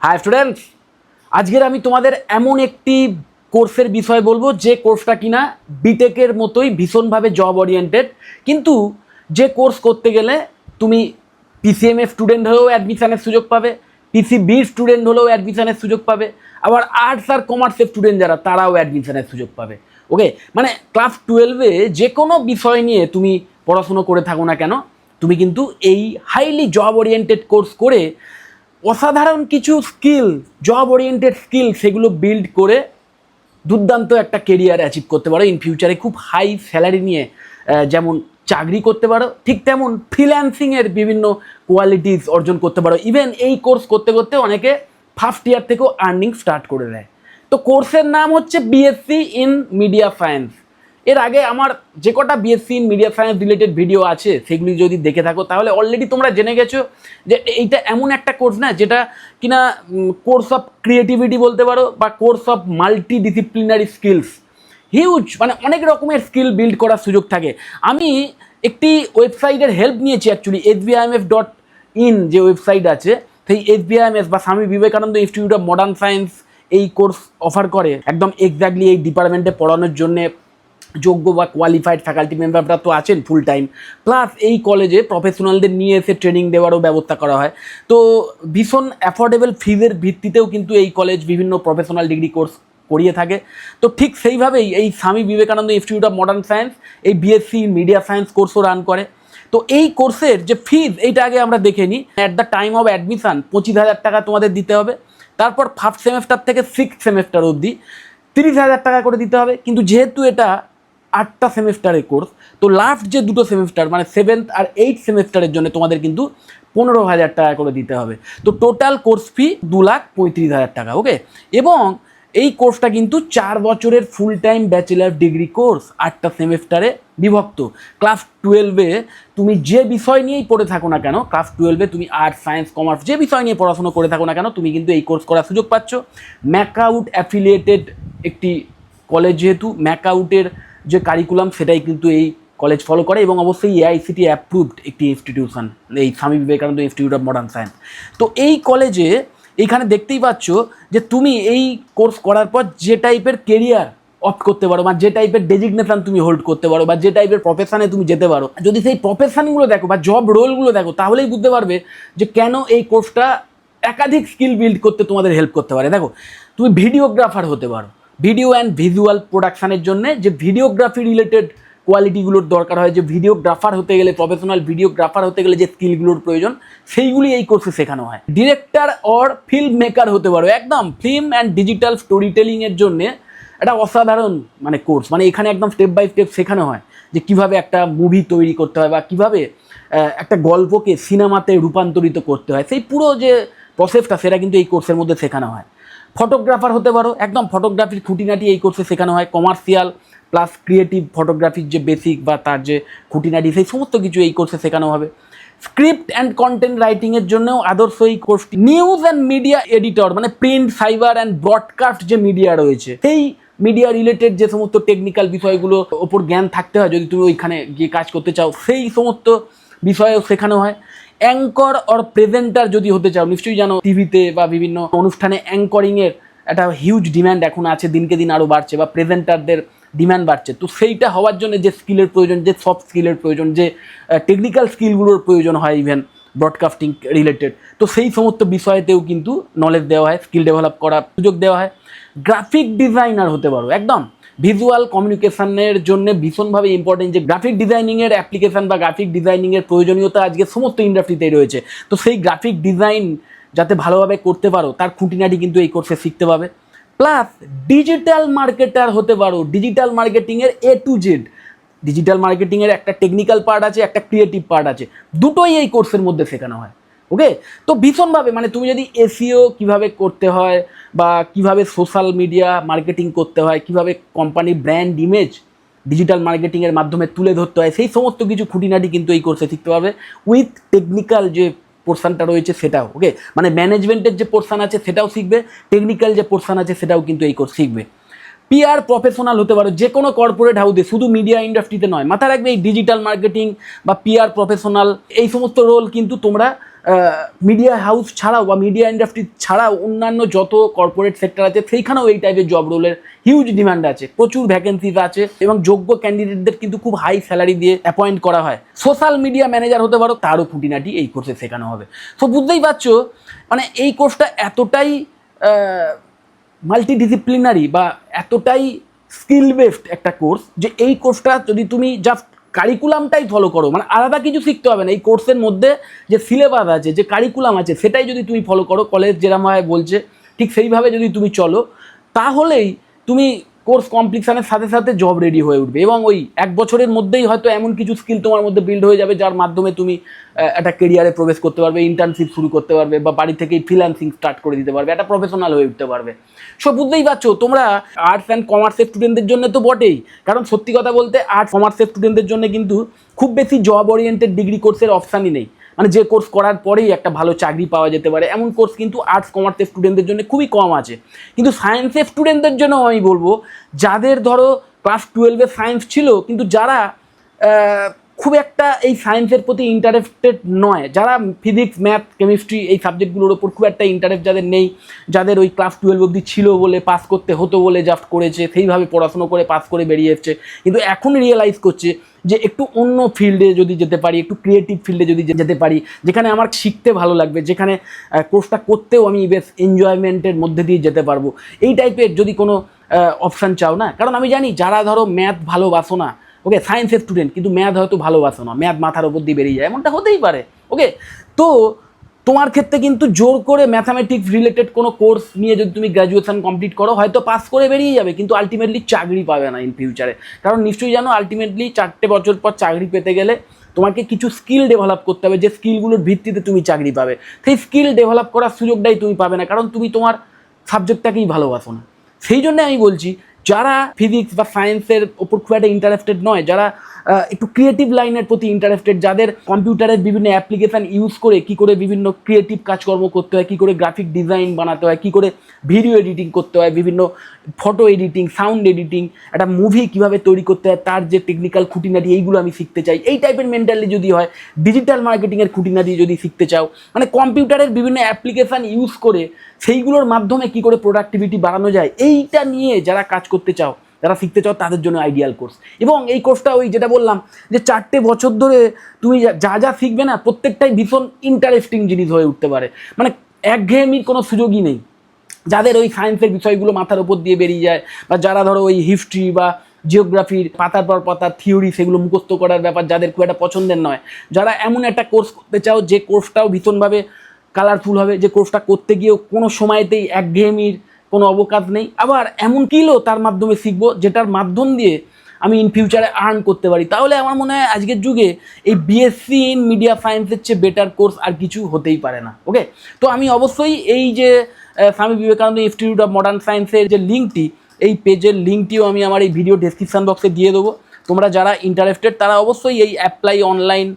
High students, আজকের আমি তোমাদের এমন একটি কোর্সের বিষয় বলবো যে কোর্সটা কিনা বিটেকের মতোই ভীষণভাবে জব ওরিয়েন্টেড, কিন্তু যে কোর্স করতে গেলে তুমি পিসিএমএ স্টুডেন্ট হলেও অ্যাডমিশনের সুযোগ পাবে, পিসিবি স্টুডেন্ট হলেও অ্যাডমিশনের সুযোগ পাবে, আবার আর্টস আর কমার্সের স্টুডেন্ট যারা তারাও অ্যাডমিশনের সুযোগ পাবে। ওকে, মানে ক্লাস 12-এ যে কোনো বিষয় নিয়ে তুমি পড়াশুনো করে থাকো না কেন, তুমি কিন্তু এই হাইলি জব ওরিয়েন্টেড কোর্স করে অসাধারণ কিছু স্কিল, জব ওরিয়েন্টেড স্কিল, সেগুলো বিল্ড করে দুর্দান্ত একটা কেরিয়ার অ্যাচিভ করতে পারো। ইন ফিউচারে খুব হাই স্যালারি নিয়ে যেমন চাকরি করতে পারো, ঠিক তেমন ফ্রিল্যান্সিংয়ের বিভিন্ন কোয়ালিটিস অর্জন করতে পারো। ইভেন এই কোর্স করতে করতে অনেকে ফার্স্ট ইয়ার থেকেও আর্নিং স্টার্ট করে দেয়। তো কোর্সের নাম হচ্ছে বিএসসি ইন মিডিয়া সায়েন্স। এর আগে আমার যে কটা BSc in media science related video আছে সেগুলি যদি দেখে থাকো তাহলে অলরেডি তোমরা জেনে গেছো যে এইটা এমন একটা কোর্স না যেটা কিনা কোর্স অফ ক্রিয়েটিভিটি বলতে পারো, বা course of multi disciplinary skills. Huge, মানে অনেক রকমের স্কিল বিল্ড করার সুযোগ থাকে। আমি একটি ওয়েবসাইটের হেল্প নিয়েছি অ্যাকচুয়ালি, sbimf.in যে ওয়েবসাইট আছে, সেই sbimf বা Swami Vivekananda institute of modern science এই কোর্স অফার করে একদম এক্স্যাক্টলি এই ডিপার্টমেন্টে পড়ানোর জন্যে যোগ্য বা কোয়ালিফাইড ফ্যাকাল্টি মেম্বাররা তো আছেন ফুল টাইম, প্লাস এই কলেজে প্রফেশনালদের নিয়ে এসে ট্রেনিং দেওয়ারও ব্যবস্থা করা হয়। তো ভীষণ অ্যাফোর্ডেবল ফিজের ভিত্তিতেও কিন্তু এই কলেজ বিভিন্ন প্রফেশনাল ডিগ্রি কোর্স করিয়ে থাকে। তো ঠিক সেইভাবেই এই Swami Vivekananda institute of modern science এই বিএসসি মিডিয়া সায়েন্স কোর্সও রান করে। তো এই কোর্সের যে ফিজ, এইটা আগে আমরা দেখে নিই। At the time of admission 25,000 টাকা তোমাদের দিতে হবে। তারপর ফার্স্ট সেমেস্টার থেকে সিক্সথ সেমেস্টার অবধি 30,000 টাকা করে দিতে হবে। কিন্তু যেহেতু এটা 8টা সেমেস্টারের কোর্স, তো লাস্ট যে দুটো সেমেস্টার মানে 7th আর 8th সেমেস্টারের জন্য তোমাদের কিন্তু 15,000 টাকা করে দিতে হবে। তো টোটাল কোর্স ফি 2,35,000 টাকা। ওকে, এবং এই কোর্সটা কিন্তু 4 বছরের full time bachelor degree course, 8টা সেমেস্টারে বিভক্ত। ক্লাস 12-এ তুমি যে বিষয় নিয়েই পড়ে থাকো না কেন, ক্লাস 12-এ তুমি আর্টস, সায়েন্স, কমার্স যে বিষয় নিয়ে পড়াশোনা করে থাকো না কেন, তুমি কিন্তু এই কোর্স করার সুযোগ পাচ্ছ। ম্যাকআউট অ্যাফিলিয়েটেড একটি কলেজ, যেহেতু ম্যাকআউটের যে কারিকুলাম সেটাই কিন্তু এই কলেজ ফলো করে, এবং অবশ্যই এআইসিটি অ্যাপ্রুভড একটি ইনস্টিটিউশন এই Swami Vivekananda institute of modern science. তো এই কলেজে এইখানে দেখতেই পাচ্ছ যে তুমি এই কোর্স করার পর যে টাইপের কেরিয়ার অপ্ট করতে পারো, বা যে টাইপের ডেজিগনেশন তুমি হোল্ড করতে পারো, বা যে টাইপের প্রফেশনে তুমি যেতে পারো, যদি সেই প্রফেশনগুলো দেখো বা জব রোলগুলো দেখো তাহলেই বুঝতে পারবে যে কেন এই কোর্সটা একাধিক স্কিল বিল্ড করতে তোমাদের হেল্প করতে পারে। দেখো, তুমি ভিডিওগ্রাফার হতে পারো। ভিডিও অ্যান্ড ভিজুয়াল প্রোডাকশানের জন্য যে ভিডিওগ্রাফি রিলেটেড কোয়ালিটিগুলোর দরকার হয়, যে ভিডিওগ্রাফার হতে গেলে, প্রফেশনাল ভিডিওগ্রাফার হতে গেলে যে স্কিলগুলোর প্রয়োজন, সেইগুলি এই কোর্সে শেখানো হয়। ডিরেক্টর অর ফিল্ম মেকার হতে পারো, একদম ফিল্ম অ্যান্ড ডিজিটাল স্টোরি টেলিংয়ের জন্যে একটা অসাধারণ মানে কোর্স। মানে এখানে একদম স্টেপ বাই স্টেপ শেখানো হয় যে কীভাবে একটা মুভি তৈরি করতে হয়, বা কীভাবে একটা গল্পকে সিনেমাতে রূপান্তরিত করতে হয়, সেই পুরো যে প্রসেসটা সেটা কিন্তু এই কোর্সের মধ্যে শেখানো হয়। ফটোগ্রাফার হতে পারো, একদম ফটোগ্রাফির খুঁটিনাটি এই কোর্সে শেখানো হয়। কমার্শিয়াল প্লাস ক্রিয়েটিভ ফটোগ্রাফির যে বেসিক বা তার যে খুঁটিনাটি, সেই সমস্ত কিছু এই কোর্সে শেখানো হবে। স্ক্রিপ্ট অ্যান্ড কন্টেন্ট রাইটিংয়ের জন্যও আদর্শ এই কোর্সটি। নিউজ অ্যান্ড মিডিয়া এডিটর, মানে প্রিন্ট, সাইবার অ্যান্ড ব্রডকাস্ট যে মিডিয়া রয়েছে, সেই মিডিয়া রিলেটেড যে সমস্ত টেকনিক্যাল বিষয়গুলো ওপর জ্ঞান থাকতে হয় যদি তুমি ওইখানে গিয়ে কাজ করতে চাও, সেই সমস্ত বিষয়েও শেখানো হয়। অ্যাঙ্কর অর প্রেজেন্টার যদি হতে চাও, নিশ্চয়ই জানো টিভিতে বা বিভিন্ন অনুষ্ঠানে অ্যাঙ্করিংয়ের একটা হিউজ ডিম্যান্ড এখন আছে, দিনকে দিন আরও বাড়ছে, বা প্রেজেন্টারদের ডিম্যান্ড বাড়ছে। তো সেইটা হওয়ার জন্য যে স্কিলের প্রয়োজন, যে সফট স্কিলের প্রয়োজন, যে টেকনিক্যাল স্কিলগুলোর প্রয়োজন হয় ইভেন ব্রডকাস্টিং রিলেটেড, তো সেই সমস্ত বিষয়েতেও কিন্তু নলেজ দেওয়া হয়, স্কিল ডেভেলপ করার সুযোগ দেওয়া হয়। গ্রাফিক ডিজাইনার হতে পারো, একদম ভিজুয়াল কমিউনিকেশনের জন্য ভীষণভাবে ইম্পর্টেন্ট যে গ্রাফিক ডিজাইনিংয়ের অ্যাপ্লিকেশান বা গ্রাফিক ডিজাইনিংয়ের প্রয়োজনীয়তা আজকে সমস্ত ইন্ডাস্ট্রিতেই রয়েছে। তো সেই গ্রাফিক ডিজাইন যাতে ভালোভাবে করতে পারো তার খুঁটিনাটি কিন্তু এই কোর্সে শিখতে পাবে। প্লাস ডিজিটাল মার্কেটার হতে পারো, ডিজিটাল মার্কেটিংয়ের A to Z। ডিজিটাল মার্কেটিংয়ের একটা টেকনিক্যাল পার্ট আছে, একটা ক্রিয়েটিভ পার্ট আছে, দুটোই এই কোর্সের মধ্যে শেখানো হয়। ওকে, তো ভীষণভাবে মানে তুমি যদি এসইও কীভাবে করতে হয়, বা কিভাবে সোশ্যাল মিডিয়া মার্কেটিং করতে হয়, কিভাবে কোম্পানির ব্র্যান্ড ইমেজ ডিজিটাল মার্কেটিংয়ের মাধ্যমে তুলে ধরতে হয়, সেই সমস্ত কিছু খুঁটিনাটি কিন্তু এই কোর্সে শিখতে পারবে, উইথ টেকনিক্যাল যে পোর্শনটা রয়েছে সেটাও। ওকে, মানে ম্যানেজমেন্টের যে পোর্শন আছে সেটাও শিখবে, টেকনিক্যাল যে পোর্শন আছে সেটাও কিন্তু এই কোর্স শিখবে। পিআর প্রফেশনাল হতে পারো, যে কোনো কর্পোরেট হাউসে, শুধু মিডিয়া ইন্ডাস্ট্রিতে নয়। মাথায় রাখবে এই ডিজিটাল মার্কেটিং বা পিআর প্রফেশনাল এই সমস্ত রোল কিন্তু তোমরা মিডিয়া হাউস ছাড়াও বা মিডিয়া ইন্ডাস্ট্রি ছাড়াও অন্যান্য যত কর্পোরেট সেক্টর আছে সেইখানেও এই টাইপের জব রোলের হিউজ ডিমান্ড আছে, প্রচুর ভ্যাকেন্সিজ আছে এবং যোগ্য ক্যান্ডিডেটদের কিন্তু খুব হাই স্যালারি দিয়ে অ্যাপয়েন্ট করা হয়। সোশ্যাল মিডিয়া ম্যানেজার হতে পারো, তারও খুঁটিনাটি এই কোর্সে শেখানো হবে। তো বুঝতেই পারছো মানে এই কোর্সটা এতটাই মাল্টিডিসিপ্লিনারি বা এতটাই স্কিল বেসড একটা কোর্স যে এই কোর্সটা যদি তুমি জাস্ট কারিকুলামটাই ফলো করো, মানে আলাদা কিছু শিখতে হবে না, এই কোর্সের মধ্যে যে সিলেবাস আছে, যে কারিকুলাম আছে, সেটাই যদি তুমি ফলো করো, কলেজ যেরকমভাবে বলছে ঠিক সেইভাবে যদি তুমি চলো, তাহলেই তুমি কোর্স কমপ্লিশনের সাথে সাথে জব রেডি হয়ে উঠবে। এবং ওই 1 বছরের মধ্যেই হয়তো এমন কিছু স্কিল তোমার মধ্যে বিল্ড হয়ে যাবে যার মাধ্যমে তুমি একটা কেরিয়ারে প্রবেশ করতে পারবে, ইন্টার্নশিপ শুরু করতে পারবে, বা বাড়ি থেকেই ফ্রিল্যান্সিং স্টার্ট করে দিতে পারবে, একটা প্রফেশনাল হয়ে উঠতে পারবে। সো বুঝতেই পারছো তোমরা আর্টস অ্যান্ড কমার্সের স্টুডেন্টদের জন্য তো বটেই, কারণ সত্যি কথা বলতে আর্টস কমার্সের স্টুডেন্টদের জন্য কিন্তু খুব বেশি জব ওরিয়েন্টেড ডিগ্রি কোর্সের অপশানই নেই, মানে যে কোর্স করার পরেই একটা ভালো চাকরি পাওয়া যেতে পারে এমন কোর্স কিন্তু আর্টস কমার্সের স্টুডেন্টদের জন্য খুবই কম আছে। কিন্তু সায়েন্সের স্টুডেন্টদের জন্য আমি বলবো, যাদের ধরো ক্লাস 12-এ সায়েন্স ছিল কিন্তু যারা খুব একটা এই সায়েন্সের প্রতি ইন্টারেস্টেড নয়, যারা ফিজিক্স ম্যাথ কেমিস্ট্রি এই সাবজেক্টগুলোর ওপর খুব একটা ইন্টারেস্ট যাদের নেই, যাদের ওই ক্লাস 12 অবধি ছিল বলে পাস করতে হতো বলে জাস্ট করেছে, সেইভাবে পড়াশুনো করে পাস করে বেরিয়ে এসছে, কিন্তু এখন রিয়েলাইজ করছে যে একটু অন্য ফিল্ডে যদি যেতে পারি, একটু ক্রিয়েটিভ ফিল্ডে যদি যেতে পারি, যেখানে আমার শিখতে ভালো লাগবে, যেখানে কোর্সটা করতেও আমি বেশ এনজয়মেন্টের মধ্যে দিয়ে যেতে পারবো, এই টাইপের যদি কোনো অপশান চাও না। কারণ আমি জানি যারা ধরো ম্যাথ ভালোবাসো না, ওকে সায়েন্সের স্টুডেন্ট কিন্তু ম্যাথ হয়তো ভালোবাসো না, ম্যাথ মাথার ওপর দিয়ে বেরিয়ে যায়, এমনটা হতেই পারে, ওকে। তো তোমার ক্ষেত্রে কিন্তু জোর করে ম্যাথামেটিক্স রিলেটেড কোনো কোর্স নিয়ে যদি তুমি গ্র্যাজুয়েশন কমপ্লিট করো, হয়তো পাস করে বেরিয়ে যাবে, কিন্তু আলটিমেটলি চাকরি পাবে না ইন ফিউচারে। কারণ নিশ্চয়ই জানো আলটিমেটলি 4টে বছর পর চাকরি পেতে গেলে তোমাকে কিছু স্কিল ডেভেলপ করতে হবে, যে স্কিলগুলোর ভিত্তিতে তুমি চাকরি পাবে। সেই স্কিল ডেভেলপ করার সুযোগটাই তুমি পাবে না, কারণ তুমি তোমার সাবজেক্টটাকেই ভালোবাসো না। সেই জন্য আমি বলছি যারা ফিজিক্স বা সায়েন্সের ওপর খুব একটা ইন্টারেস্টেড নয়, যারা একটু ক্রিয়েটিভ লাইনের প্রতি ইন্টারেস্টেড, যাদের কম্পিউটারের বিভিন্ন অ্যাপ্লিকেশান ইউজ করে কী করে বিভিন্ন ক্রিয়েটিভ কাজকর্ম করতে হয়, কী করে গ্রাফিক ডিজাইন বানাতে হয়, কী করে ভিডিও এডিটিং করতে হয়, বিভিন্ন ফটো এডিটিং, সাউন্ড এডিটিং, একটা মুভি কীভাবে তৈরি করতে হয় তার যে টেকনিক্যাল খুঁটিনাটি, এইগুলো আমি শিখতে চাই, এই টাইপের মেন্টালি যদি হয়, ডিজিটাল মার্কেটিংয়ের খুঁটিনাটি যদি শিখতে চাও, মানে কম্পিউটারের বিভিন্ন অ্যাপ্লিকেশান ইউজ করে সেইগুলোর মাধ্যমে কী করে প্রোডাক্টিভিটি বাড়ানো যায়, এইটা নিয়ে যারা কাজ করতে চাও, যারা শিখতে চাও, তাদের জন্য আইডিয়াল কোর্স। এবং এই কোর্সটা ওই যেটা বললাম যে 4টে বছর ধরে তুমি যা যা শিখবে না, প্রত্যেকটাই ভীষণ ইন্টারেস্টিং জিনিস হয়ে উঠতে পারে, মানে একঘেয়েমির কোনো সুযোগই নেই। যাদের ওই সায়েন্সের বিষয়গুলো মাথার উপর দিয়ে বেরিয়ে যায়, বা যারা ধরো ওই হিস্ট্রি বা জিওগ্রাফির পাতার পর পাতার থিওরি সেগুলো মুখস্থ করার ব্যাপার যাদের খুব একটা পছন্দের নয়, যারা এমন একটা কোর্স করতে চাও যে কোর্সটাও ভীষণভাবে কালারফুল হবে, যে কোর্সটা করতে গিয়েও কোনো সময়তেই একঘেয়েমির কোনো অবকাশ নেই, আবার এমন স্কিলও তার মাধ্যমে শিখবো যেটার মাধ্যম দিয়ে আমি ইন ফিউচারে আর্ন করতে পারি, তাহলে আমার মনে হয় আজকের যুগে এই বিএসসি ইন মিডিয়া সায়েন্সের চেয়ে বেটার কোর্স আর কিছু হতেই পারে না, ওকে। তো আমি অবশ্যই এই যে Swami Vivekananda institute of modern সায়েন্সের যে লিঙ্কটি, এই পেজের লিঙ্কটিও আমি আমার এই ভিডিও ডেসক্রিপশান বক্সে দিয়ে দেবো। তোমরা যারা ইন্টারেস্টেড তারা অবশ্যই এই অ্যাপ্লাই অনলাইন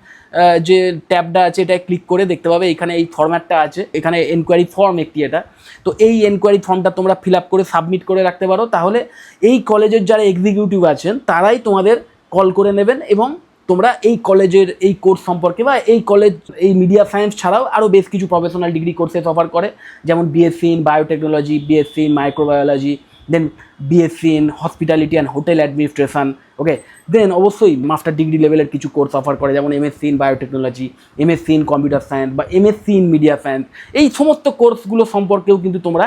যে ট্যাবটা আছে এটা ক্লিক করে দেখতে পাবে, এখানে এই ফরম্যাটটা আছে, এখানে এনকোয়ারি ফর্ম একটি, এটা তো এই এনকোয়ারি ফর্মটা তোমরা ফিল আপ করে সাবমিট করে রাখতে পারো, তাহলে এই কলেজের যারা এক্সিকিউটিভ আছেন তারাই তোমাদের কল করে নেবেন এবং তোমরা এই কলেজের এই কোর্স সম্পর্কে, বা এই কলেজ এই মিডিয়া সায়েন্স ছাড়াও আরও বেশ কিছু প্রফেশনাল ডিগ্রি কোর্সেস অফার করে, যেমন BSc in biotechnology, BSc in microbiology, then BSc in hospitality and hotel administration, okay. Then অবশ্যই মাস্টার ডিগ্রি লেভেলের কিছু কোর্স অফার করে, যেমন MSc in biotechnology, MSc in computer science বা এমএসসি ইন মিডিয়া সায়েন্স। এই সমস্ত কোর্সগুলো সম্পর্কেও কিন্তু তোমরা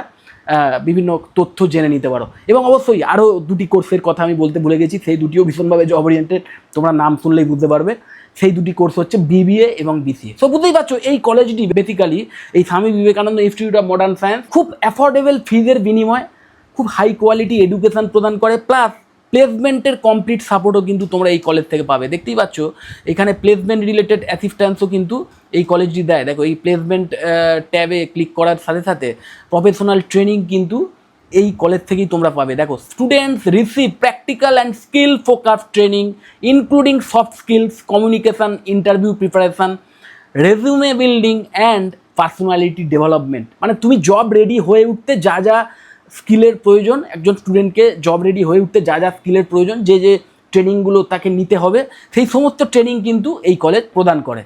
বিভিন্ন তথ্য জেনে নিতে পারো। এবং অবশ্যই আরও 2টি কোর্সের কথা আমি বলতে ভুলে গেছি, সেই দুটিও ভীষণভাবে জব ওরিয়েন্টেড, তোমরা নাম শুনলেই বুঝতে পারবে। সেই 2টি কোর্স হচ্ছে বিবিএ এবং বিসিএ। সো বুঝতেই পারছো এই কলেজটি বেসিক্যালি এই Swami Vivekananda institute of modern science খুব অ্যাফোর্ডেবল ফিজের বিনিময়ে খুব হাই কোয়ালিটি এডুকেশান প্রদান করে, প্লাস প্লেসমেন্টের কমপ্লিট সাপোর্টও কিন্তু তোমরা এই কলেজ থেকে পাবে। দেখতেই পাচ্ছ এখানে প্লেসমেন্ট রিলেটেড অ্যাসিস্ট্যান্সও কিন্তু এই কলেজটি দেয়। দেখো এই প্লেসমেন্ট ট্যাবে ক্লিক করার সাথে সাথে প্রফেশনাল ট্রেনিং কিন্তু এই কলেজ থেকেই তোমরা পাবে। দেখো students receive practical and skill focus training including soft skills, communication, interview preparation, resume building and personality development. মানে তুমি জব রেডি হয়ে উঠতে যা যা স্কিলের প্রয়োজন, একজন স্টুডেন্টকে জব রেডি হয়ে উঠতে যা যা স্কিলের প্রয়োজন, যে যে ট্রেনিংগুলো তাকে নিতে হবে, সেই সমস্ত ট্রেনিং কিন্তু এই কলেজ প্রদান করে।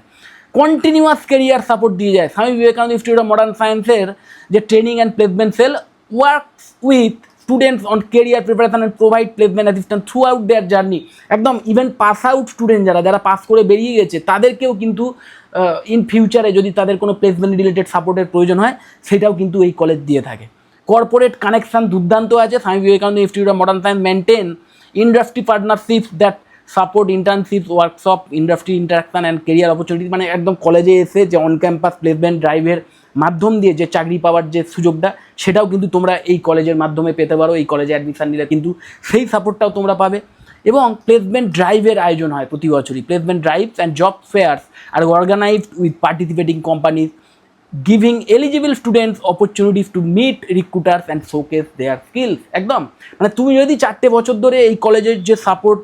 কন্টিনিউয়াস কেরিয়ার সাপোর্ট দিয়ে যায়। Swami Vivekananda institute of modern সায়েন্সের যে training and placement sell works with students on career preparation and provide placement assistance through out their journey. একদম ইভেন পাস আউট স্টুডেন্ট যারা পাস করে বেরিয়ে গেছে তাদেরকেও কিন্তু ইন ফিউচারে যদি তাদের কোনো প্লেসমেন্ট রিলেটেড সাপোর্টের প্রয়োজন হয় সেটাও কিন্তু এই কলেজ দিয়ে থাকে। কর্পোরেট কানেকশান দুর্দান্ত আছে। Swami Vivekananda institute of modern science maintain industry partnerships that support ইন্টার্নশিপস workshop industry interaction and career opportunity. মানে একদম কলেজে এসে যে অন ক্যাম্পাস প্লেসমেন্ট ড্রাইভের মাধ্যম দিয়ে যে চাকরি পাওয়ার যে সুযোগটা সেটাও কিন্তু তোমরা এই কলেজের মাধ্যমে পেতে পারো। এই কলেজে অ্যাডমিশান নিলে কিন্তু সেই সাপোর্টটাও তোমরা পাবে। এবং প্লেসমেন্ট ড্রাইভের আয়োজন হয় প্রতি বছরই। Placement drives and job fairs are organised with participating companies giving eligible students opportunities to meet recruiters and showcase their skills। একদম মানে তুমি যদি 4টে বছর ধরে এই কলেজের যে সাপোর্ট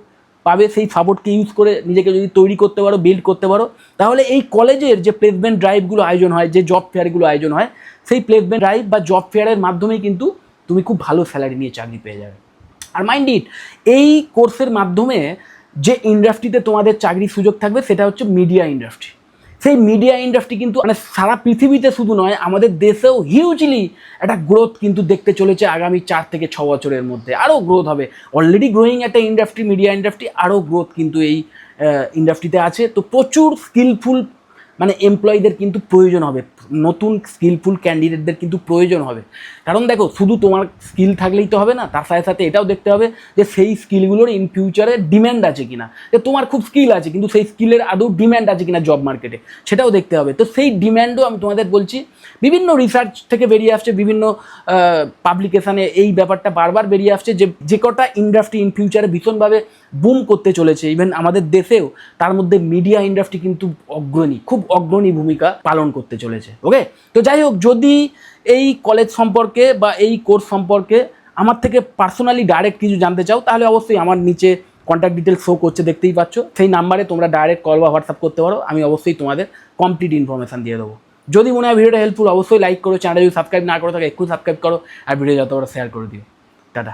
পাবে সেই সাপোর্টকে ইউজ করে নিজেকে যদি তৈরি করতে পারো, বিল্ড করতে পারো, তাহলে এই কলেজের যে প্লেসমেন্ট ড্রাইভগুলো আয়োজন হয়, যে জব ফেয়ারগুলো আয়োজন হয়, সেই প্লেসমেন্ট ড্রাইভ বা জব ফেয়ারের মাধ্যমেই কিন্তু তুমি খুব ভালো স্যালারি নিয়ে চাকরি পেয়ে যাবে। আর মাইন্ড ইট, এই কোর্সের মাধ্যমে যে ইন্ডাস্ট্রিতে তোমাদের চাকরির সুযোগ থাকবে সেটা হচ্ছে মিডিয়া ইন্ডাস্ট্রি। সেই মিডিয়া ইন্ডাস্ট্রি কিন্তু মানে সারা পৃথিবীতে শুধু নয়, আমাদের দেশেও হিউজলি একটা গ্রোথ কিন্তু দেখতে চলেছে আগামী 4 থেকে 6 বছরের মধ্যে। আরও গ্রোথ হবে। অলরেডি গ্রোয়িং একটা ইন্ডাস্ট্রি মিডিয়া ইন্ডাস্ট্রি, আরও গ্রোথ কিন্তু এই ইন্ডাস্ট্রিতে আছে। তো প্রচুর স্কিলফুল মানে এমপ্লয়ীদের কিন্তু প্রয়োজন হবে, নতুন স্কিলফুল ক্যান্ডিডেটদের কিন্তু প্রয়োজন হবে। কারণ দেখো, শুধু তোমার স্কিল থাকলেই তো হবে না, তার সাথে সাথে এটাও দেখতে হবে যে সেই স্কিলগুলোর ইন ফিউচারে ডিম্যান্ড আছে কিনা। যে তোমার খুব স্কিল আছে কিন্তু সেই স্কিলের আদৌ ডিম্যান্ড আছে কিনা জব মার্কেটে, সেটাও দেখতে হবে। তো সেই ডিম্যান্ডও আমি তোমাদের বলছি, বিভিন্ন রিসার্চ থেকে বেরিয়ে আসছে, বিভিন্ন পাবলিকেশানে এই ব্যাপারটা বারবার বেরিয়ে আসছে যে কটা ইন্ডাস্ট্রি ইন ফিউচারে ভীষণভাবে বুম করতে চলেছে ইভেন আমাদের দেশেও, তার মধ্যে মিডিয়া ইন্ডাস্ট্রি কিন্তু খুব অগ্রণী ভূমিকা পালন করতে চলেছে। ওকে, তো যাই হোক, যদি এই কলেজ সম্পর্কে বা এই কোর্স সম্পর্কে আমার থেকে পার্সোনালি ডাইরেক্ট কিছু জানতে চাও, তাহলে অবশ্যই আমার নিচে কন্ট্যাক্ট ডিটেলস শো করছে, দেখতেই পাচ্ছ। সেই নাম্বারে তোমরা ডাইরেক্ট কল বা হোয়াটসঅ্যাপ করতে পারো, আমি অবশ্যই তোমাদের কমপ্লিট ইনফরমেশান দিয়ে দেবো। যদি মনে হয় ভিডিওটা হেল্পফুল, অবশ্যই লাইক করো। চ্যানেল যদি সাবস্ক্রাইব না করো থাকে একটু সাবস্ক্রাইব করো, আর ভিডিও যত বড় শেয়ার করে দিও। টাটা।